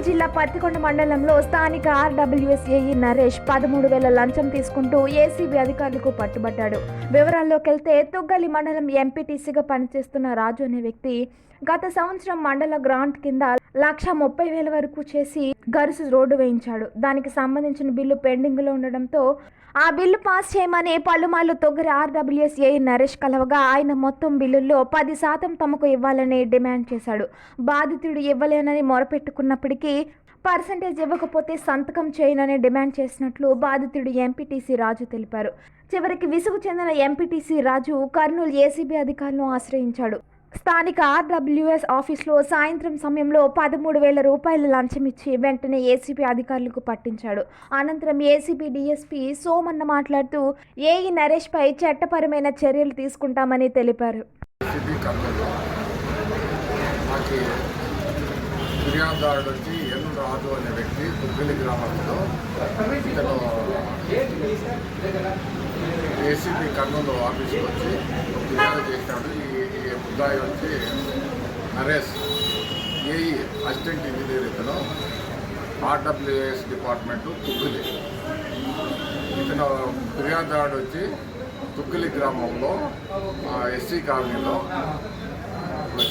కర్నూలు జిల్లా పత్తికొండ మండలంలో స్థానిక ఆర్డబ్ల్యూఎస్ఏఈ నరేష్ 13,000 లంచం తీసుకుంటూ ఏసీబీ అధికారులకు పట్టుబట్టాడు. వివరాల్లోకి వెళ్తే తుగ్గలి మండలం ఎంపీటీసీగా పనిచేస్తున్న రాజు అనే వ్యక్తి గత సంవత్సరం మండల గ్రాంట్ కింద 1,30,000 వరకు చేసి గరుసు రోడ్డు వేయించాడు. దానికి సంబంధించిన బిల్లు పెండింగ్ లో ఉండడంతో ఆ బిల్లు పాస్ చేయమని పలుమార్లు తొగ్గరి ఆర్డబ్ల్యూఎస్ఏఈ నరేష్ కలవగా ఆయన మొత్తం బిల్లుల్లో 10% తమకు ఇవ్వాలని డిమాండ్ చేశాడు. బాధితుడు ఇవ్వలేనని మొరపెట్టుకున్నప్పటికీ పర్సెంటేజ్ ఇవ్వకపోతే సంతకం చేయనని డిమాండ్ చేసినట్లు బాధితుడు ఎంపీటీసీ రాజు తెలిపారు. చివరికి విసుగు చెందిన ఎంపీటీసీ రాజు కర్నూలు ఏసీబీ అధికారులను ఆశ్రయించాడు. స్థానిక ఆర్డబ్ల్యూఎస్ ఆఫీస్లో సాయంత్రం సమయంలో 13,000 రూపాయల లంచం ఇచ్చి వెంటనే ఏసీబీ అధికారులకు పట్టించాడు. అనంతరం ఏసీబీ డీఎస్పీ సోమన్న మాట్లాడుతూ ఏఈ నరేష్ పై చట్టపరమైన చర్యలు తీసుకుంటామని తెలిపారు. ఫిర్యాదుదారుడు వచ్చి ఎన్ రాజు అనే వ్యక్తి తుగ్గలి గ్రామంలో ఏసీబీ కర్నూలు ఆఫీస్కి వచ్చి ఫిర్యాదు చేశాడు. ఈ ముద్దాయి వచ్చి నరేష్ ఏఈ అసిస్టెంట్ ఇంజనీర్ ఇతను ఆర్డబ్ల్యూఎస్ డిపార్ట్మెంటు తుగ్గలి. ఇతను ఫిర్యాదుదారుడు వచ్చి తుగ్గలి గ్రామంలో ఎస్సీ కాలనీలో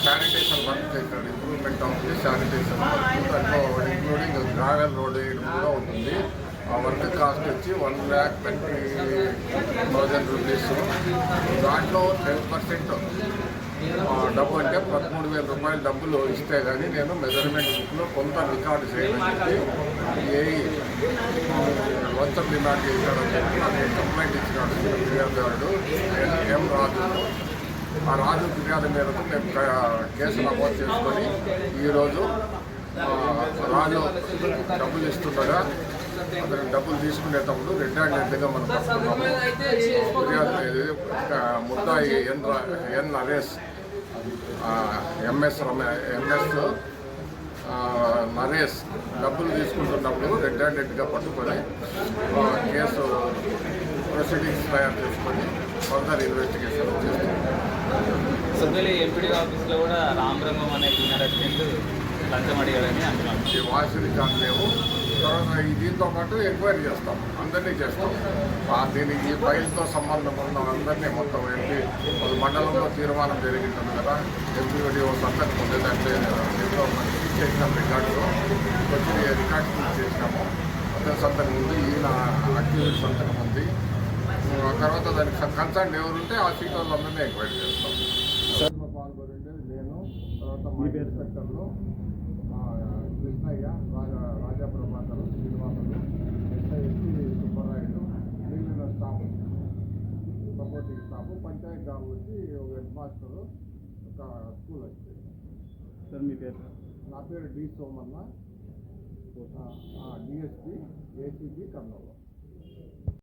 శానిటేషన్ వర్క్ చేస్తాడు. Improvement of the sanitation work, దాంట్లో ఇంక్లూడింగ్ గ్రావెల్ రోడ్ వేయడం కూడా ఉంటుంది. ఆ వర్క్ కాస్ట్ వచ్చి 1,20,000 రూపీస్. దాంట్లో 10% డబ్బు అంటే 13,000 రూపాయల డబ్బులు ఇస్తే కానీ నేను మెజర్మెంట్ బుక్లో కొంత రికార్డు చేయమని చెప్పి ఏఈ లంచం డిమాండ్ చేశాడని చెప్పి నాకు కంప్లైంట్ ఇచ్చినాడు ఫిర్యాదుదారుడు ఎం రాజు. ఆ రాజు ఫిర్యాదు మేరకు మేము కేసు నమోదు చేసుకొని ఈరోజు రాజు డబ్బులు ఇస్తుండగా అతను డబ్బులు తీసుకునేటప్పుడు రెడ్ హ్యాండెడ్గా మనం పట్టుకున్నాము. ఫిర్యాదు ముద్దాయి ఎన్ నరేష్ ఎంఎస్ నరేష్ డబ్బులు తీసుకుంటున్నప్పుడు రెడ్ హ్యాండెడ్గా పట్టుకొని కేసు ప్రొసీడింగ్స్ తయారు చేసుకొని ఫర్దర్ ఇన్వెస్టిగేషన్ చేస్తున్నాం. సుబ్బలి ఎంపీడీ ఆఫీస్లో కూడా రామరంగం అనే జూనియర్ అసిస్టెంట్ లంచం అడిగాడని అంటున్నాం. ఈ వాయిస్ రికార్డు లేవు. తర్వాత దీంతో పాటు ఎంక్వైరీ చేస్తాం, అందరినీ చేస్తాం. దీనికి ఈ ఫైల్తో సంబంధం ఉన్న అందరినీ మొత్తం ఎంపీ మండలంలో తీర్మానం జరిగింటుంది కదా, ఎంపీడీ సంతకం ఉంది. దాంట్లో దీంట్లో చేసినాం రికార్డు వచ్చి రికార్డు చేసినాము. అతని సంతకం ఉంది, ఈయన అక్యూజ్ సంతకం ఉంది. తర్వాత దానికి కన్సర్న్ ఎవరుంటే ఆ సీట్ వాళ్ళందరినీ ఎంక్వైరీ చేస్తాం. పాల్గొనేది నేను, తర్వాత మా ఇన్స్పెక్టర్లు కృష్ణయ్య, రాజా ప్రభాకరు, శ్రీనివాసులు, ఎస్ఐఎస్సి సుబ్బరాయుడు, మిగిలిన స్టాఫ్ సపోర్టింగ్ స్టాఫ్, పంచాయతీ గారు వచ్చి ఒక హెడ్ మాస్టరు, ఒక స్కూల్ వచ్చి. సార్ మీ పేరు? నా పేరు D Somanna, DSP ACB Kurnool.